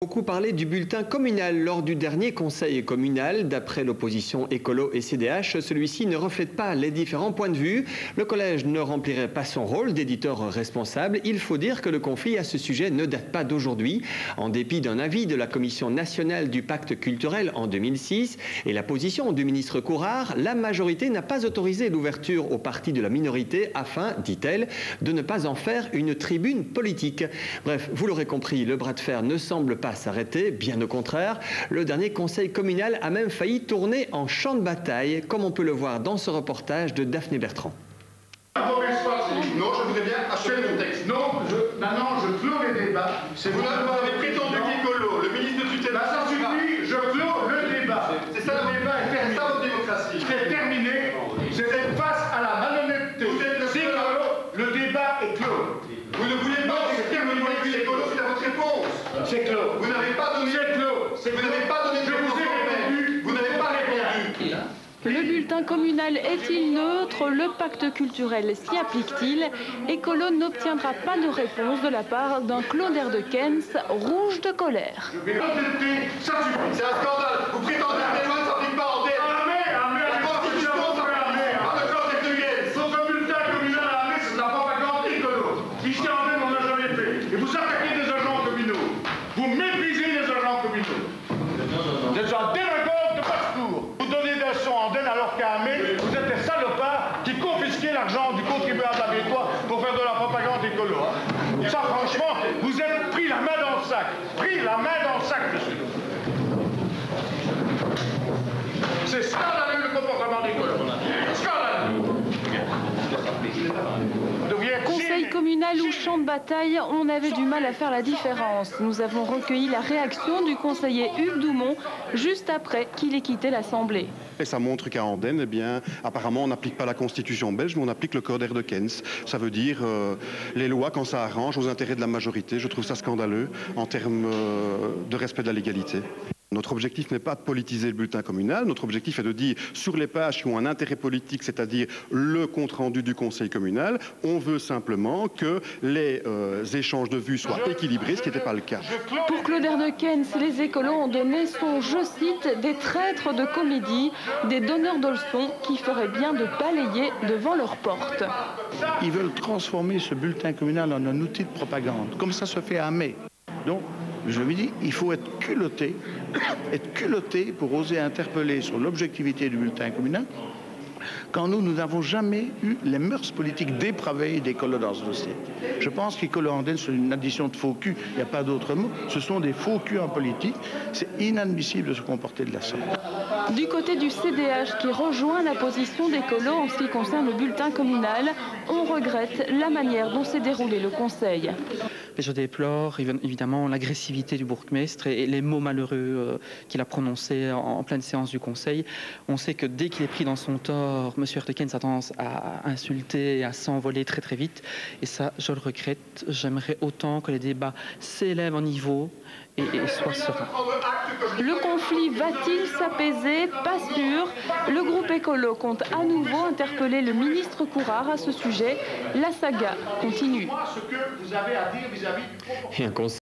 Beaucoup parlé du bulletin communal lors du dernier conseil communal. D'après l'opposition écolo et CDH, celui-ci ne reflète pas les différents points de vue. Le collège ne remplirait pas son rôle d'éditeur responsable. Il faut dire que le conflit à ce sujet ne date pas d'aujourd'hui. En dépit d'un avis de la Commission nationale du pacte culturel en 2006 et la position du ministre Courard, la majorité n'a pas autorisé l'ouverture aux partis de la minorité afin, dit-elle, de ne pas en faire une tribune politique. Bref, vous l'aurez compris, le bras de fer ne semble pas s'arrêter, bien au contraire. Le dernier conseil communal a même failli tourner en champ de bataille, comme on peut le voir dans ce reportage de Daphné Bertrand. Non, je voudrais bien achever mon texte. Non, maintenant je clôt les débats. Vous avez prétendu qu'écolo, le ministre de tutelle... ça suffit, je clôt le débat. C'est ça le débat, et c'est ça votre démocratie. C'est terminé, c'est face à la malhonnêteté. Le débat est clos. Vous ne voulez pas terminer l'écolo, c'est à votre réponse. C'est clos. Vous n'avez pas donné... C'est clos. Vous n'avez pas donné de réponse. Vous n'avez pas répondu. Le bulletin communal est-il neutre? Le pacte culturel s'y applique-t-il? Écolo n'obtiendra pas de réponse de la part d'un Claude Erdekens rouge de colère. C'est un scandale. Vous prétendez que les lois ne s'appliquent pas en dette. La Constitution s'applique par le Claude Erdekens. Votre bulletin communal à la c'est de la propagande écolo. Ici en même on n'a jamais fait. Et vous attaquez des agents communaux. Vous méprisez les agents communaux. Vous êtes un démagogue de parcours. Vous donnez des leçons en denne alors qu'à Amé, vous êtes des salopards qui confisquez l'argent du contribuable abétois pour faire de la propagande écolo. Hein. Ça, franchement, vous êtes pris la main dans le sac. Pris la main dans le sac, monsieur. C'est scandaleux le comportement des colons. Scandaleux. Conseil communal ou champ de bataille, on avait du mal à faire la différence. Nous avons recueilli la réaction du conseiller Hugues Doumont juste après qu'il ait quitté l'Assemblée. Et ça montre qu'à Andenne, eh bien, apparemment, on n'applique pas la Constitution belge, mais on applique le Code Erdekens. Ça veut dire les lois quand ça arrange aux intérêts de la majorité. Je trouve ça scandaleux en termes de respect de la légalité. Notre objectif n'est pas de politiser le bulletin communal, notre objectif est de dire sur les pages qui ont un intérêt politique, c'est-à-dire le compte-rendu du conseil communal, on veut simplement que les échanges de vues soient équilibrés, ce qui n'était pas le cas. Pour Claude Erdekens, les écolos ont donné sont, je cite, des traîtres de comédie, des donneurs de leçons qui feraient bien de balayer devant leur porte. Ils veulent transformer ce bulletin communal en un outil de propagande, comme ça se fait à mai. Donc, je lui dis, il faut être culotté pour oser interpeller sur l'objectivité du bulletin communal, quand nous n'avons jamais eu les mœurs politiques dépravées d'écolo dans ce dossier. Je pense qu'écolo Andenne, c'est une addition de faux culs, il n'y a pas d'autre mot. Ce sont des faux culs en politique. C'est inadmissible de se comporter de la sorte. Du côté du CDH qui rejoint la position d'écolo en ce qui concerne le bulletin communal, on regrette la manière dont s'est déroulé le conseil. Je déplore évidemment l'agressivité du bourgmestre et les mots malheureux qu'il a prononcés en pleine séance du conseil. On sait que dès qu'il est pris dans son tort, M. Erdekens a tendance à insulter et à s'envoler très très vite. Et ça, je le regrette. J'aimerais autant que les débats s'élèvent en niveau et soient sereins. Le conflit va-t-il s'apaiser? Pas sûr. Le groupe écolo compte à nouveau interpeller le ministre Courard à ce sujet. La saga continue. Et un conseil